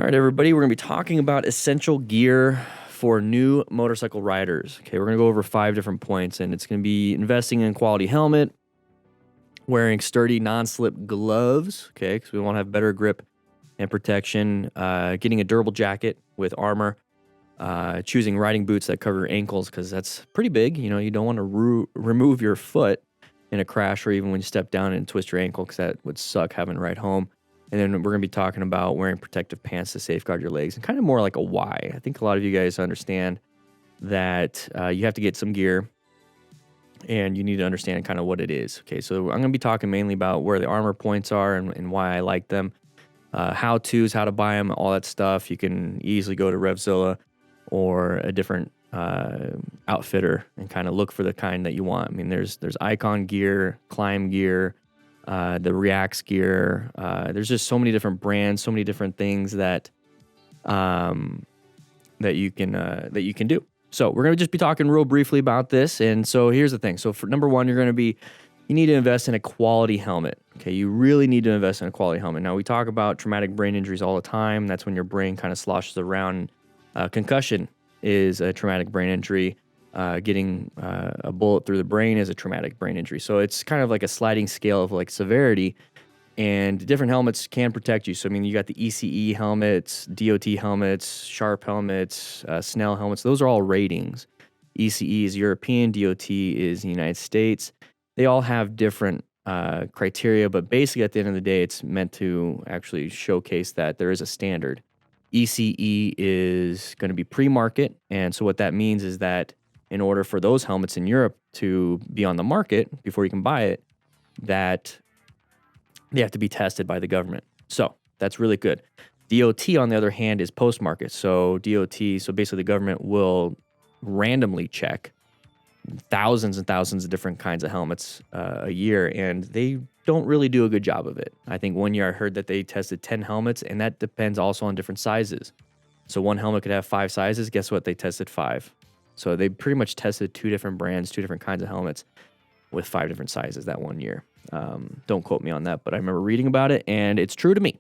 All right, everybody, we're going to be talking about essential gear for new motorcycle riders. Okay, we're going to go over 5 different points, and it's going to be investing in a quality helmet, wearing sturdy non-slip gloves, okay, because we want to have better grip and protection, getting a durable jacket with armor, choosing riding boots that cover your ankles because that's pretty big. You know, you don't want to remove your foot in a crash or even when you step down and twist your ankle because that would suck having to ride home. And then we're going to be talking about wearing protective pants to safeguard your legs and kind of more like a why. I think a lot of you guys understand that you have to get some gear and you need to understand kind of what it is. Okay, so I'm going to be talking mainly about where the armor points are and why I like them, how-tos, how to buy them, all that stuff. You can easily go to Revzilla or a different outfitter and kind of look for the kind that you want. I mean, there's Icon gear, Climb gear, the Reacts gear. There's just so many different brands, so many different things that that you can do. So we're going to just be talking real briefly about this. And so here's the thing. So for number one, you need to invest in a quality helmet. Okay, you really need to invest in a quality helmet. Now we talk about traumatic brain injuries all the time. That's when your brain kind of sloshes around. Concussion is a traumatic brain injury. Getting a bullet through the brain is a traumatic brain injury. So it's kind of like a sliding scale of like severity, and different helmets can protect you. So, I mean, you got the ECE helmets, DOT helmets, Sharp helmets, Snell helmets. Those are all ratings. ECE is European, DOT is the United States. They all have different criteria, but basically at the end of the day, it's meant to actually showcase that there is a standard. ECE is going to be pre-market, and so what that means is that in order for those helmets in Europe to be on the market before you can buy it, that they have to be tested by the government. So that's really good. DOT, on the other hand, is post-market. So basically the government will randomly check thousands and thousands of different kinds of helmets a year, and they don't really do a good job of it. I think one year I heard that they tested 10 helmets, and that depends also on different sizes. So one helmet could have 5 sizes. Guess what? They tested 5. So they pretty much tested 2 different brands, 2 different kinds of helmets with 5 different sizes that one year. Don't quote me on that, but I remember reading about it, and it's true to me.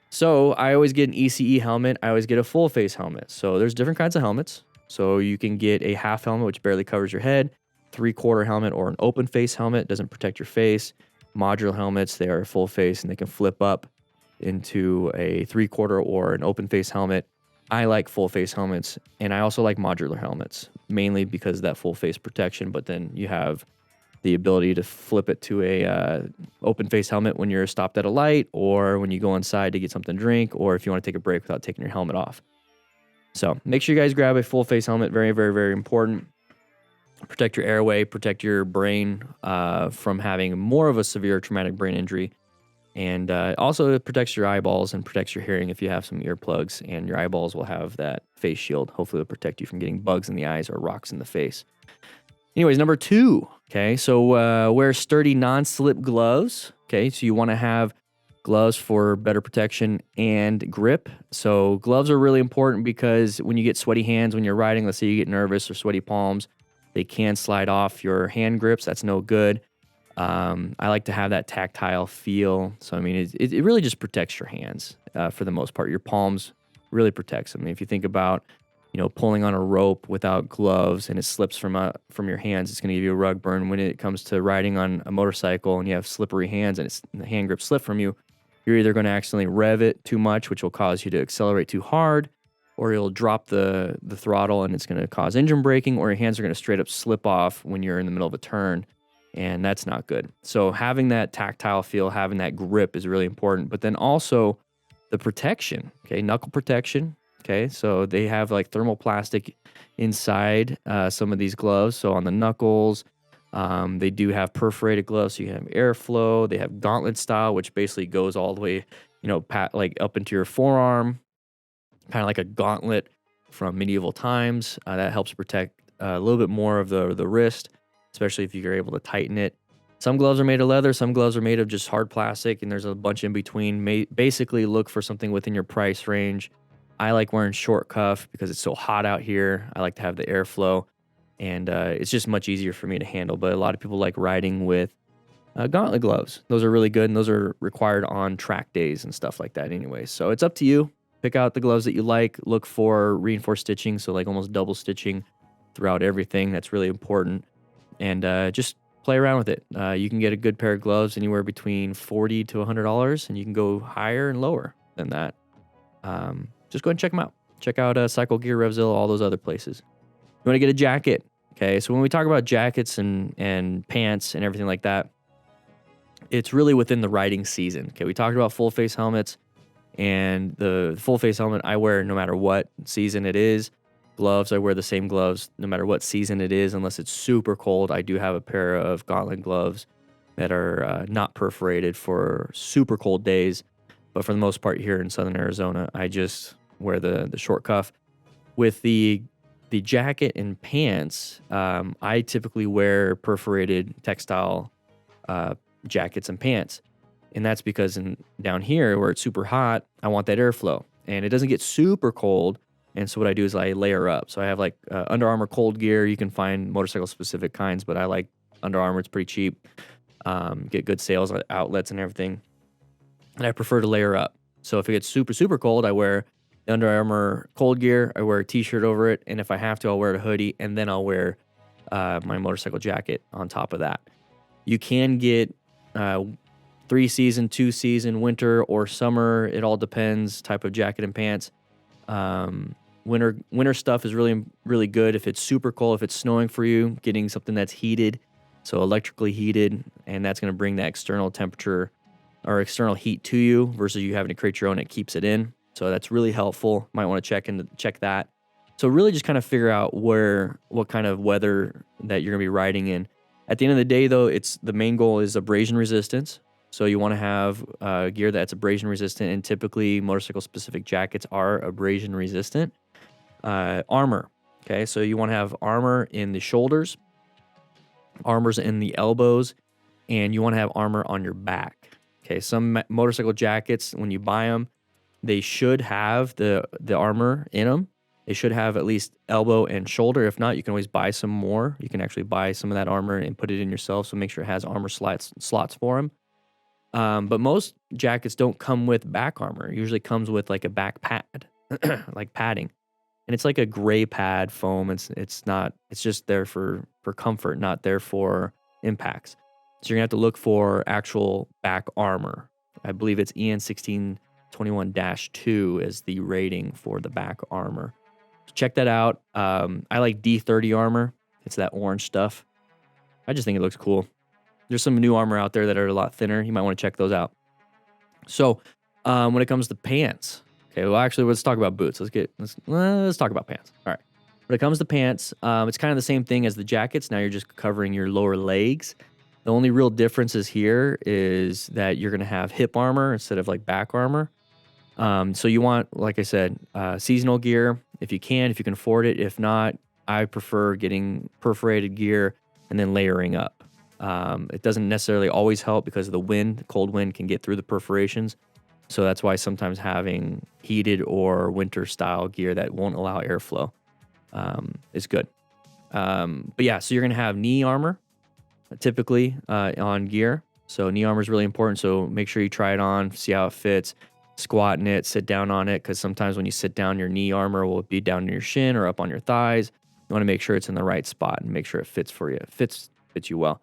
So I always get an ECE helmet. I always get a full face helmet. So there's different kinds of helmets. So you can get a half helmet, which barely covers your head, 3/4 helmet, or an open face helmet. Doesn't protect your face. Modular helmets, they are full face, and they can flip up into a 3/4 or an open face helmet. I like full face helmets, and I also like modular helmets, mainly because of that full face protection, but then you have the ability to flip it to a open face helmet when you're stopped at a light, or when you go inside to get something to drink, or if you want to take a break without taking your helmet off. So make sure you guys grab a full face helmet. Very, very, very important. Protect your airway, protect your brain from having more of a severe traumatic brain injury. And also it protects your eyeballs and protects your hearing if you have some earplugs, and your eyeballs will have that face shield. Hopefully it'll protect you from getting bugs in the eyes or rocks in the face. Anyways, number 2, okay, so wear sturdy non-slip gloves. Okay, so you want to have gloves for better protection and grip. So gloves are really important because when you get sweaty hands when you're riding, let's say you get nervous or sweaty palms, they can slide off your hand grips. That's no good. I like to have that tactile feel. So, I mean, it really just protects your hands for the most part. Your palms really protects them. I mean, if you think about, pulling on a rope without gloves and it slips from your hands, it's going to give you a rug burn. When it comes to riding on a motorcycle and you have slippery hands and the hand grip slip from you, you're either going to accidentally rev it too much, which will cause you to accelerate too hard, or you'll drop the throttle and it's going to cause engine braking, or your hands are going to straight up slip off when you're in the middle of a turn, and that's not good. So having that tactile feel, having that grip is really important, but then also the protection, okay, knuckle protection. Okay, so they have like thermoplastic inside some of these gloves. So on the knuckles, they do have perforated gloves, so you have airflow. They have gauntlet style, which basically goes all the way, like up into your forearm, kind of like a gauntlet from medieval times. That helps protect a little bit more of the wrist, especially if you're able to tighten it. Some gloves are made of leather, some gloves are made of just hard plastic, and there's a bunch in between. Basically, look for something within your price range. I like wearing short cuff because it's so hot out here. I like to have the airflow, and it's just much easier for me to handle. But a lot of people like riding with gauntlet gloves. Those are really good, and those are required on track days and stuff like that anyway. So it's up to you. pick out the gloves that you like. Look for reinforced stitching, so like almost double stitching throughout everything. That's really important. And just play around with it. You can get a good pair of gloves anywhere between $40 to $100, and you can go higher and lower than that. Just go ahead and check them out. Check out Cycle Gear, Revzilla, all those other places. You want to get a jacket. Okay, so when we talk about jackets and pants and everything like that, it's really within the riding season. Okay, we talked about full face helmets, and the full face helmet I wear no matter what season it is. Gloves, I wear the same gloves no matter what season it is, unless it's super cold. I do have a pair of gauntlet gloves that are not perforated for super cold days, but for the most part here in Southern Arizona, I just wear the short cuff. With the jacket and pants, I typically wear perforated textile jackets and pants. And that's because down here where it's super hot, I want that airflow. And it doesn't get super cold. And so what I do is I layer up. So I have like Under Armour cold gear. You can find motorcycle specific kinds, but I like Under Armour. It's pretty cheap. Get good sales outlets and everything. And I prefer to layer up. So if it gets super, super cold, I wear the Under Armour cold gear. I wear a t-shirt over it. And if I have to, I'll wear a hoodie. And then I'll wear my motorcycle jacket on top of that. You can get 3-season, 2-season, winter, or summer. It all depends. Type of jacket and pants. Winter stuff is really, really good. If it's super cold, if it's snowing for you, getting something that's heated, so electrically heated, and that's going to bring that external temperature or external heat to you versus you having to create your own. It keeps it in. So that's really helpful. Might want to check that. So really just kind of figure out what kind of weather that you're going to be riding in. At the end of the day, though, the main goal is abrasion resistance. So you want to have gear that's abrasion resistant, and typically motorcycle-specific jackets are abrasion resistant. Armor, okay? So you want to have armor in the shoulders, armors in the elbows, and you want to have armor on your back. Okay, some motorcycle jackets, when you buy them, they should have the armor in them. They should have at least elbow and shoulder. If not, you can always buy some more. You can actually buy some of that armor and put it in yourself, so make sure it has armor slots for them. But most jackets don't come with back armor. It usually comes with like a back pad, like padding. And it's like a gray pad foam. It's just there for comfort, not there for impacts. So you're gonna have to look for actual back armor. I believe it's EN 1621-2 is the rating for the back armor. So check that out. I like D30 armor. It's that orange stuff. I just think it looks cool. There's some new armor out there that are a lot thinner. You might want to check those out. So when it comes to pants, okay, well, actually, let's talk about boots. Let's talk about pants. All right. When it comes to pants, it's kind of the same thing as the jackets. Now you're just covering your lower legs. The only real differences here is that you're going to have hip armor instead of like back armor. So you want, like I said, seasonal gear if you can afford it. If not, I prefer getting perforated gear and then layering up. It doesn't necessarily always help because of the wind. Cold wind can get through the perforations. So that's why sometimes having heated or winter style gear that won't allow airflow is good. But yeah, so you're going to have knee armor typically on gear. So knee armor is really important. So make sure you try it on, see how it fits, squat in it, sit down on it. Because sometimes when you sit down, your knee armor will be down in your shin or up on your thighs. You want to make sure it's in the right spot and make sure it fits for you. It fits you well.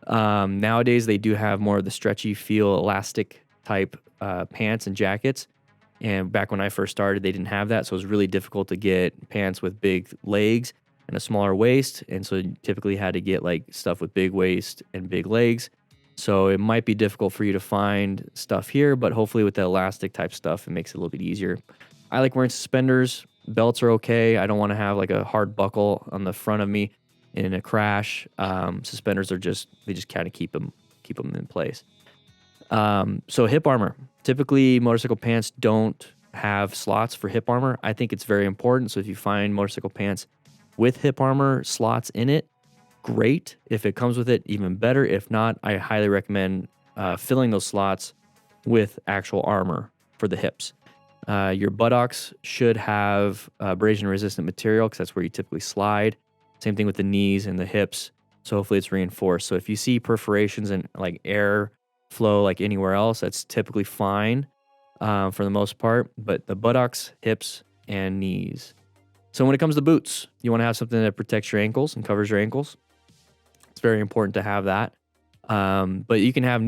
Nowadays, they do have more of the stretchy feel, elastic type pants and jackets. And back when I first started, they didn't have that. So it was really difficult to get pants with big legs and a smaller waist. And so you typically had to get like stuff with big waist and big legs. So it might be difficult for you to find stuff here, but hopefully with the elastic type stuff, it makes it a little bit easier. I like wearing suspenders. Belts are okay. I don't want to have like a hard buckle on the front of me in a crash. Suspenders are just kind of keep them in place. So hip armor. Typically, motorcycle pants don't have slots for hip armor. I think it's very important. So if you find motorcycle pants with hip armor slots in it, great. If it comes with it, even better. If not, I highly recommend filling those slots with actual armor for the hips. Your buttocks should have abrasion-resistant material because that's where you typically slide. Same thing with the knees and the hips. So hopefully it's reinforced. So if you see perforations and like air flow like anywhere else, that's typically fine. for the most part, but the buttocks, hips, and knees. So when it comes to boots, you want to have something that protects your ankles and covers your ankles. It's very important to have that. But you can have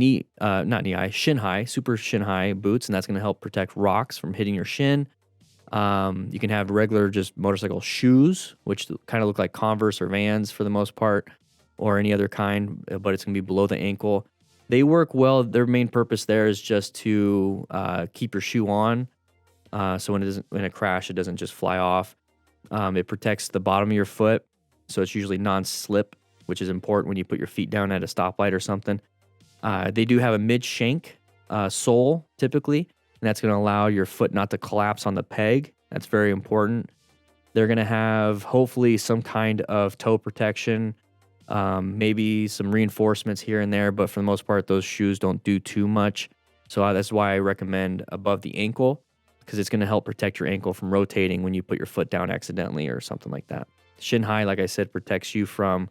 shin high, super shin high boots, and that's going to help protect rocks from hitting your shin. You can have regular just motorcycle shoes, which kind of look like Converse or Vans for the most part, or any other kind, but it's going to be below the ankle. They work well. Their main purpose there is just to keep your shoe on, so when it crash, it doesn't just fly off. It protects the bottom of your foot, so it's usually non-slip, which is important when you put your feet down at a stoplight or something. They do have a mid-shank sole typically, and that's going to allow your foot not to collapse on the peg. That's very important. They're going to have hopefully some kind of toe protection, maybe some reinforcements here and there, but for the most part, those shoes don't do too much. So that's why I recommend above the ankle, because it's going to help protect your ankle from rotating when you put your foot down accidentally or something like that. Shin high, like I said, protects you from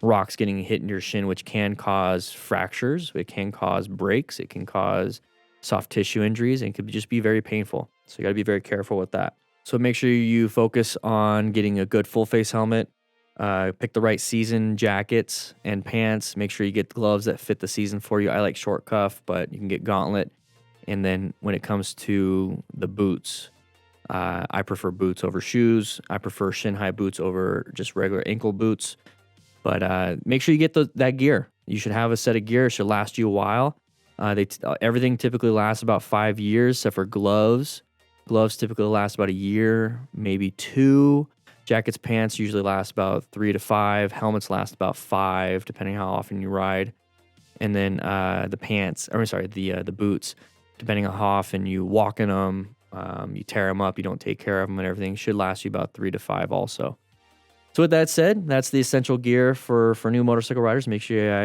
rocks getting hit in your shin, which can cause fractures. It can cause breaks. It can cause soft tissue injuries, and it could just be very painful. So you got to be very careful with that. So make sure you focus on getting a good full face helmet. Pick the right season jackets and pants. Make sure you get gloves that fit the season for you. I like short cuff, but you can get gauntlet. And then when it comes to the boots, I prefer boots over shoes. I prefer shin high boots over just regular ankle boots. But make sure you get that gear. You should have a set of gear. It should last you a while. Everything typically lasts about 5 years, except for gloves. Gloves typically last about a year, maybe 2. Jackets, pants usually last about 3 to 5. Helmets last about 5, depending how often you ride. And then the boots, depending on how often you walk in them, you tear them up, you don't take care of them and everything, should last you about 3 to 5 also. So with that said, that's the essential gear for new motorcycle riders. Make sure